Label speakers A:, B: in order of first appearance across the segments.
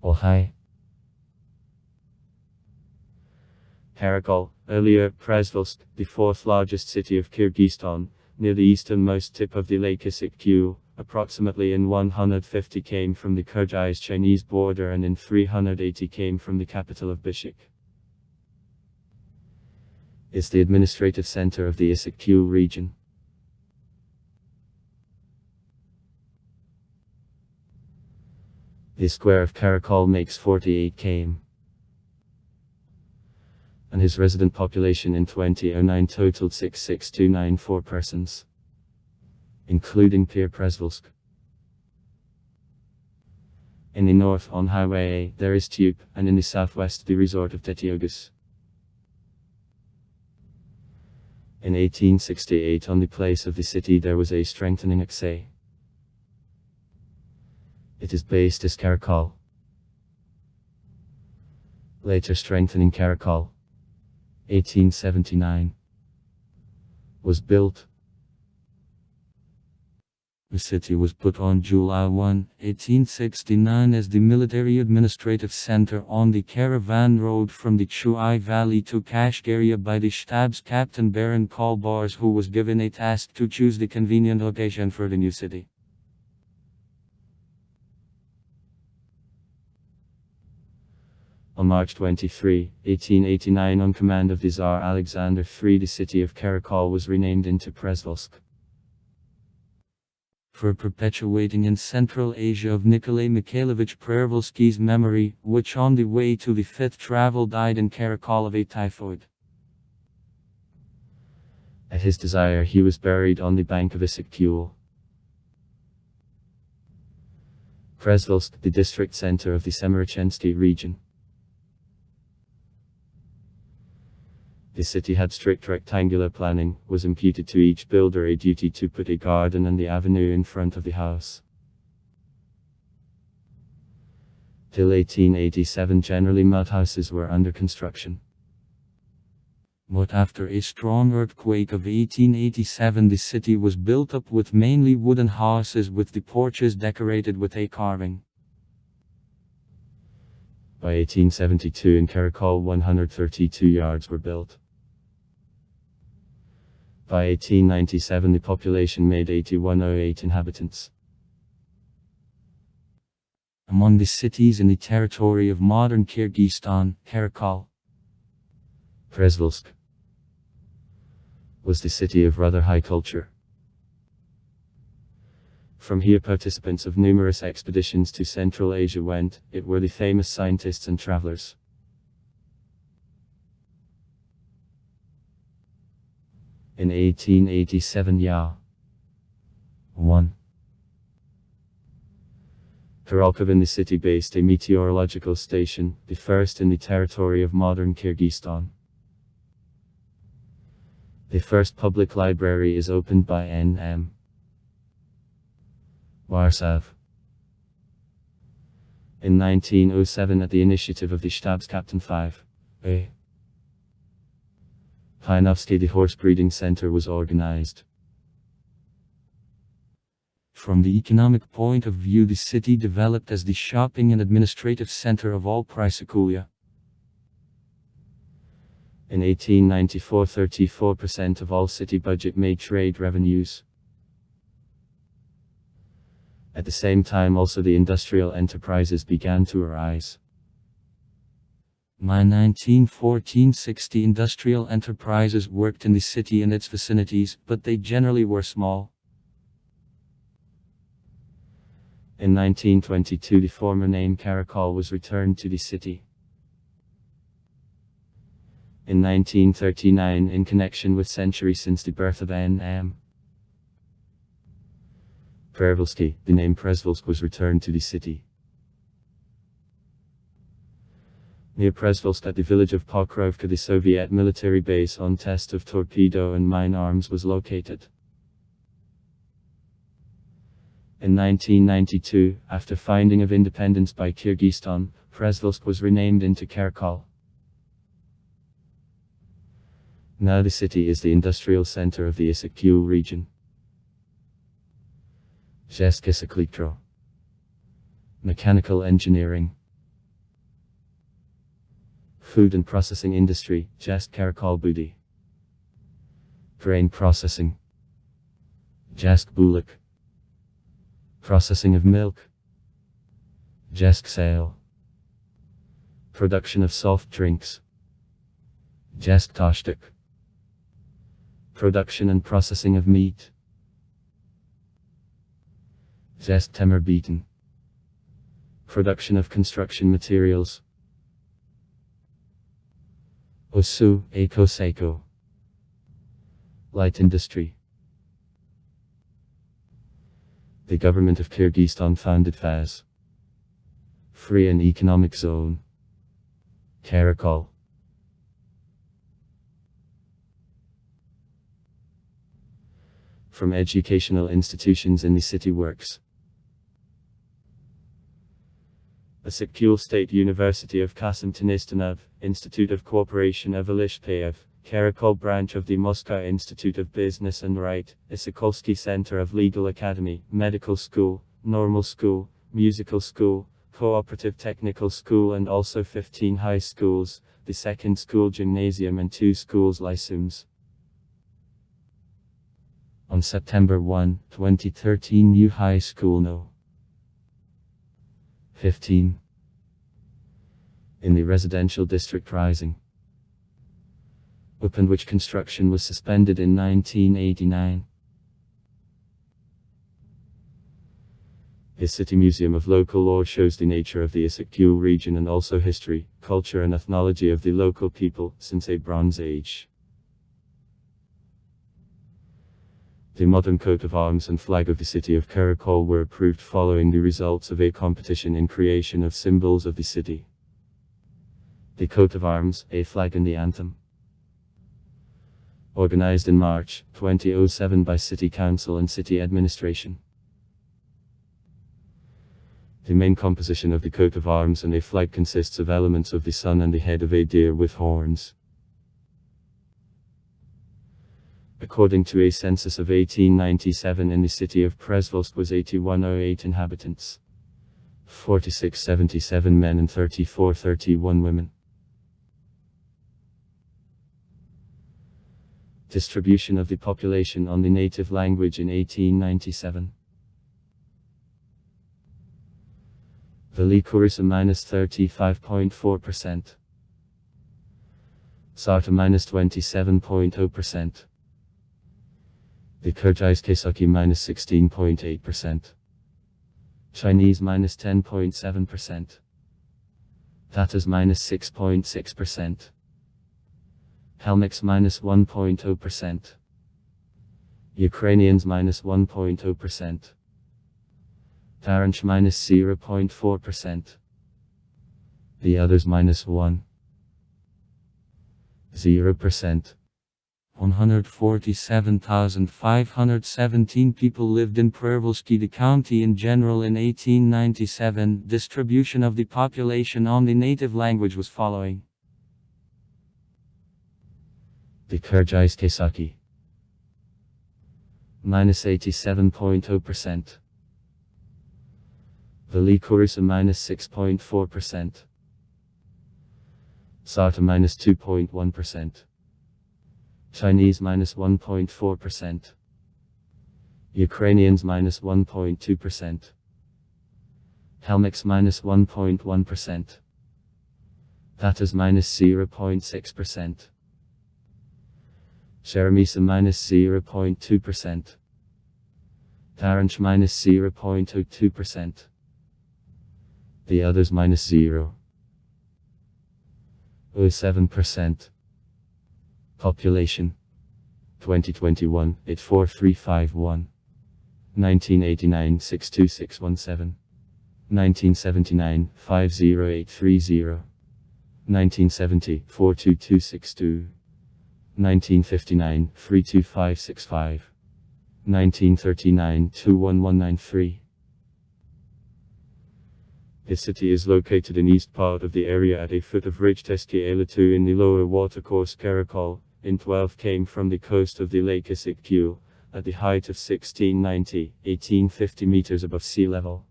A: Ohai. Karakol, earlier Przvolsk, the fourth largest city of Kyrgyzstan, near the easternmost tip of the Lake Issyk-Kul, approximately in 150 came from the Kyrgyz-Chinese border and in 380 came from the capital of Bishkek. Is the administrative center of the Issyk-Kul region. The square of Karakol makes 48 km. And his resident population in 2009 totaled 66294 persons, including Przvolsk. In the north on Highway A there is Tube, and in the southwest the resort of Tetyogus. In 1868 on the place of the city there was a strengthening Aksay. It is based as Karakol. Later strengthening Karakol, 1879, was built. The city was put on July 1, 1869 as the military administrative center on the caravan road from the Chuai Valley to Kashgaria by the Stabs captain Baron Kolbars, who was given a task to choose the convenient location for the new city. On March 23, 1889 on command of the Tsar Alexander III the city of Karakol was renamed into Przvolsk. For perpetuating in Central Asia of Nikolai Mikhailovich Przvolsky's memory, which on the way to the fifth travel died in Karakol of a typhoid. At his desire he was buried on the bank of Issyk-Kul. Przvolsk, the district center of the Semirechensky region. The city had strict rectangular planning, was imputed to each builder a duty to put a garden and the avenue in front of the house. Till 1887 generally mud houses were under construction. But after a strong earthquake of 1887 the city was built up with mainly wooden houses with the porches decorated with a carving. By 1872 in Karakol 132 yards were built. By 1897 the population made 8108 inhabitants. Among the cities in the territory of modern Kyrgyzstan, Karakol, Przvolsk, was the city of rather high culture. From here participants of numerous expeditions to Central Asia went, it were the famous scientists and travelers. In 1887 Ya 1. Karakol in the city based a meteorological station, the first in the territory of modern Kyrgyzstan. The first public library is opened by N.M. Warsaw. In 1907 at the initiative of the Stabs Captain 5. A. Painovsky the horse breeding center was organized. From the economic point of view the city developed as the shopping and administrative center of all Prysikulia. In 1894 34% of all city budget made trade revenues. At the same time also the industrial enterprises began to arise. By 1914-60 industrial enterprises worked in the city and its vicinities, but they generally were small. In 1922 the former name Karakol was returned to the city. In 1939 in connection with century since the birth of N.M. Przvolsky, the name Przvolsk was returned to the city. Near Przvolsk at the village of Pokrovka the Soviet military base on test of torpedo and mine arms was located. In 1992, after finding of independence by Kyrgyzstan, Przvolsk was renamed into Karakol. Now the city is the industrial center of the Issyk-Kul region. Mechanical engineering. Food and processing industry, Jest Karakol Budi. Grain processing, Jest Bulak. Processing of milk, Jest Sale. Production of soft drinks, Jest Toshtik. Production and processing of meat, Jest Temir Beaten. Production of construction materials, Osu, Eko Seiko. Light industry. The government of Kyrgyzstan founded FAZ. Free and Economic Zone. Karakol. From educational institutions in the city works. Asikul State University of Kasım-Tinistanov, Institute of Cooperation of Alishpayev, Karakol branch of the Moscow Institute of Business and Right, Isikolsky Center of Legal Academy, Medical School, Normal School, Musical School, Cooperative Technical School and also 15 high schools, the second school gymnasium and 2 schools lyceums. On September 1, 2013 New High School No. 15. In the residential district Rising. Opened, which construction was suspended in 1989. His city museum of local law shows the nature of the Issyk-Kul region and also history, culture and ethnology of the local people since a Bronze Age. The modern coat of arms and flag of the city of Karakol were approved following the results of a competition in creation of symbols of the city. The coat of arms, a flag and the anthem. Organized in March 2007 by City Council and City Administration. The main composition of the coat of arms and a flag consists of elements of the sun and the head of a deer with horns. According to a census of 1897 in the city of Przewozk was 8108 inhabitants, 4677 men and 3431 women. Distribution of the population on the native language in 1897. Veli Kurisa -35.4%. Sarta -27.0%. The Kyrgyzstan -16.8%. Chinese -10.7%. Tatars -6.6%. Kalmyks -1.0%. Ukrainians -1.0%. Taranch -0.4%. The others -1.0%. 147,517 people lived in Przewozk County in general in 1897. Distribution of the population on the native language was following. The Kyrgyzstan -87.0%. Veli Kurisa -6.4%. Sarta -2.1%. Chinese -1.4%. Ukrainians -1.2%. Kalmyks -1.1%. Tatars -0.6%. Cheremisa -0.2%. Taranch -0.02%. The others -0.07%. Population 2021 84351. 1989 62617. 1979 50830. 1970 42262. 1959 32565. 1939 21193. His city is located in east part of the area at a foot of ridge Teski Elatu in the lower watercourse Karakol, in 12 came from the coast of the lake Issyk-Kul, at the height of 1690, 1850 meters above sea level.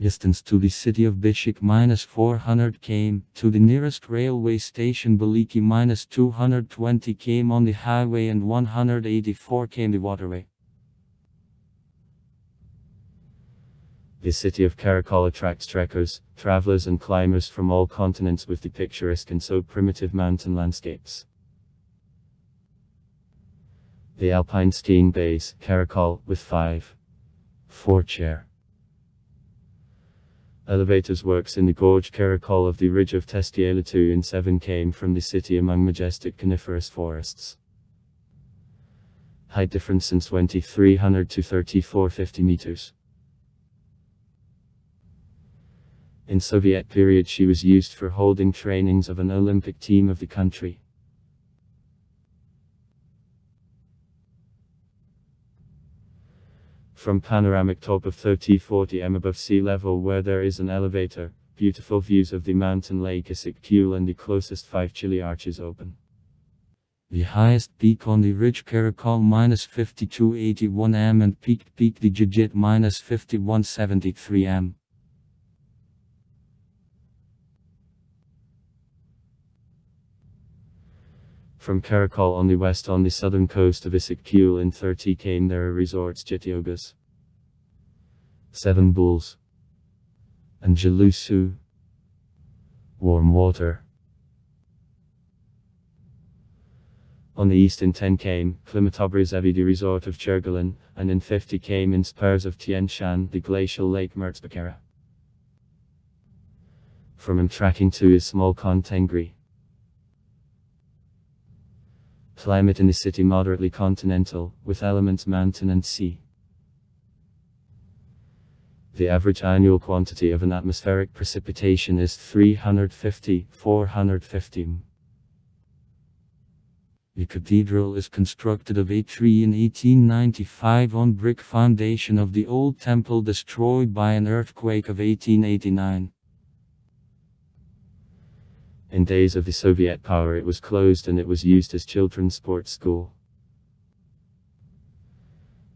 A: Distance to the city of Bishkek -400 km, to the nearest railway station Baliki -220 km on the highway and 184 km the waterway. The city of Karakol attracts trekkers, travelers and climbers from all continents with the picturesque and so primitive mountain landscapes. The alpine skiing base, Karakol, with 4 chair elevators works in the gorge Karakol of the ridge of Testiela 2 in 7 km from the city among majestic coniferous forests. Height difference since 2300 to 3450 meters. In Soviet period she was used for holding trainings of an Olympic team of the country. From panoramic top of 30-40 m above sea level where there is an elevator, beautiful views of the mountain lake Issyk-Kul and the closest 5 chilly arches open. The highest peak on the ridge Karakol -5281 m and peak the Jijit -5173 m. From Karakol on the west on the southern coast of Issyk-Kul in 30 km there are resorts Jityogas, Seven Bulls, and Jalusu, warm water. On the east in 10 km, Klimatobryzevi the resort of Chergolin, and in 50 km in spurs of Tian Shan the glacial lake Mertzbakara. From tracking to is small Kontengri. Climate in the city moderately continental, with elements mountain and sea. The average annual quantity of an atmospheric precipitation is 350–450 m. The cathedral is constructed of A3 in 1895 on brick foundation of the old temple destroyed by an earthquake of 1889. In days of the Soviet power it was closed and it was used as children's sports school.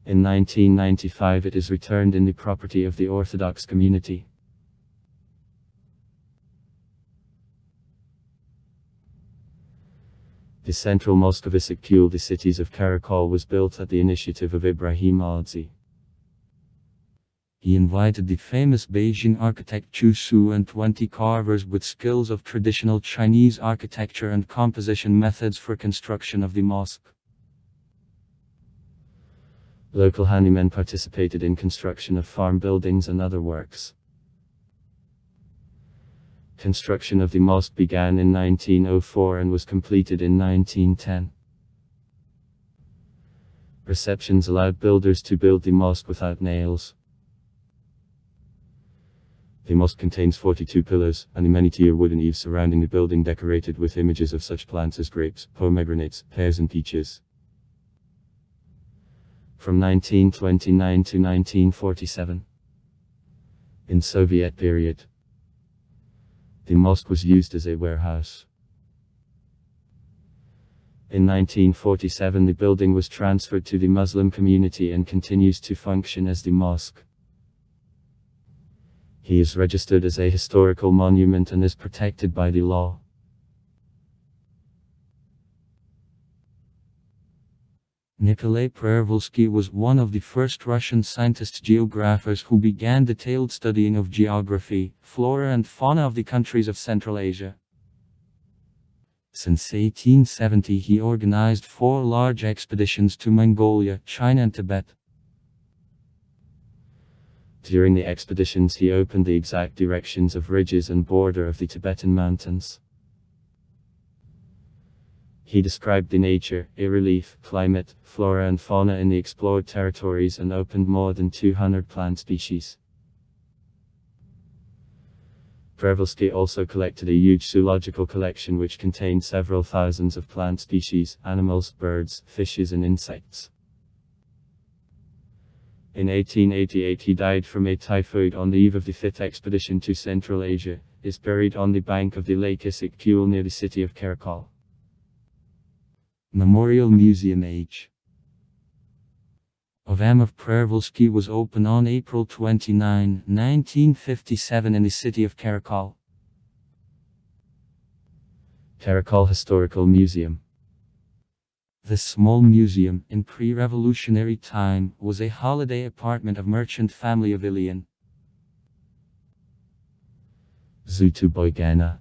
A: In 1995 it is returned in the property of the Orthodox community. The central mosque of Issyk-Kul, the cities of Karakol, was built at the initiative of Ibrahim Alzi. He invited the famous Beijing architect Chu Su and 20 carvers with skills of traditional Chinese architecture and composition methods for construction of the mosque. Local handymen participated in construction of farm buildings and other works. Construction of the mosque began in 1904 and was completed in 1910. Receptions allowed builders to build the mosque without nails. The mosque contains 42 pillars, and the many-tier wooden eaves surrounding the building decorated with images of such plants as grapes, pomegranates, pears and peaches. From 1929 to 1947. In Soviet period, the mosque was used as a warehouse. In 1947 the building was transferred to the Muslim community and continues to function as the mosque. He is registered as a historical monument and is protected by the law. Nikolai Prervalsky was one of the first Russian scientists-geographers who began detailed studying of geography, flora and fauna of the countries of Central Asia. Since 1870 he organized 4 large expeditions to Mongolia, China and Tibet. During the expeditions he opened the exact directions of ridges and border of the Tibetan mountains. He described the nature, relief, climate, flora and fauna in the explored territories and opened more than 200 plant species. Prervalsky also collected a huge zoological collection which contained several thousands of plant species, animals, birds, fishes and insects. In 1888 he died from a typhoid on the eve of the 5th expedition to Central Asia, is buried on the bank of the lake Issyk-Kul near the city of Karakol. Memorial Museum H. of Prervalsky was opened on April 29, 1957 in the city of Karakol. Karakol Historical Museum. This small museum, in pre-revolutionary time, was a holiday apartment of merchant family of Ilian. Zoo to Boygana.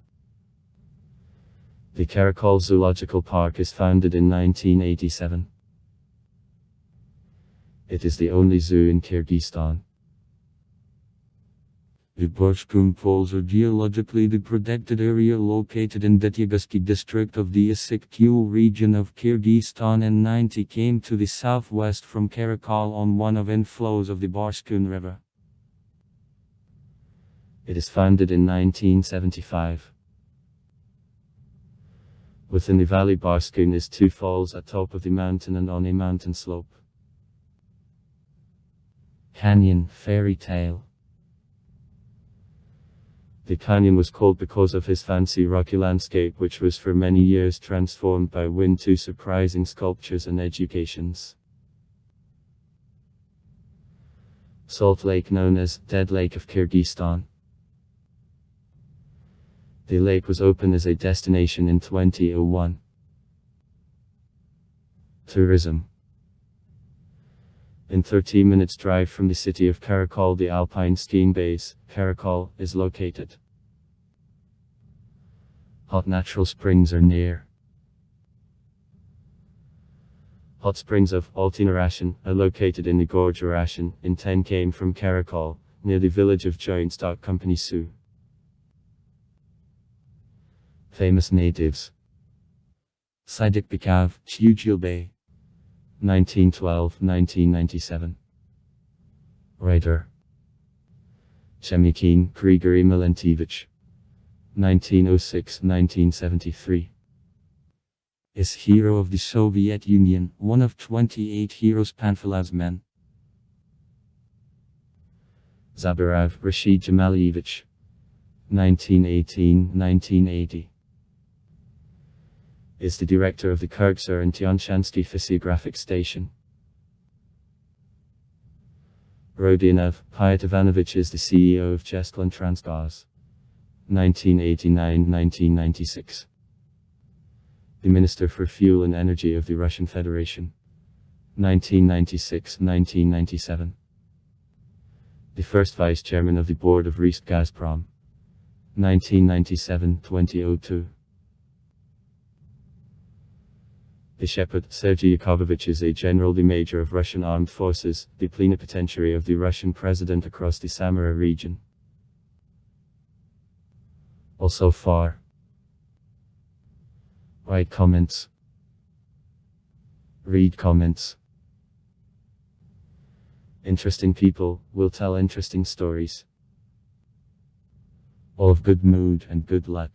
A: The Karakol Zoological Park is founded in 1987. It is the only zoo in Kyrgyzstan. The Barskun Poles are geologically the protected area located in Detyagusky district of the Issyk-Kul region of Kyrgyzstan, and 90 came to the southwest from Karakol on one of inflows of the Barskun River. It is founded in 1975. Within the valley Barskun is two falls at top of the mountain and on a mountain slope. Canyon Fairy Tale. The canyon was called because of his fancy rocky landscape, which was for many years transformed by wind to surprising sculptures and educations. Salt Lake, known as Dead Lake of Kyrgyzstan. The lake was opened as a destination in 2001. Tourism. In 30 minutes drive from the city of Karakol, the alpine skiing base, Karakol, is located. Hot natural springs are near. Hot springs of Altinarashan are located in the gorge Arashan, in 10 km from Karakol, near the village of Joint Stock Company Su. Famous natives. Sidik Bikav, Chujilbey. 1912-1997. Writer. Chemikin Grigory Milentevich. 1906-1973. Is hero of the Soviet Union, one of 28 heroes Panfilav's men. Zabarav Rashid Jamalievich. 1918-1980. Is the director of the Kyrgyzstan and Tianshansky Physiographic Station. Rodionov Pyat Ivanovich is the CEO of Chesklan Transgaz. 1989-1996. The Minister for Fuel and Energy of the Russian Federation. 1996-1997. The first Vice Chairman of the Board of Risk Gazprom. 1997-2002. The Shepherd Sergei Yakovlevich is a General the Major of Russian Armed Forces, the plenipotentiary of the Russian President across the Samara region. Also far. Write comments. Read comments. Interesting people will tell interesting stories. All of good mood and good luck.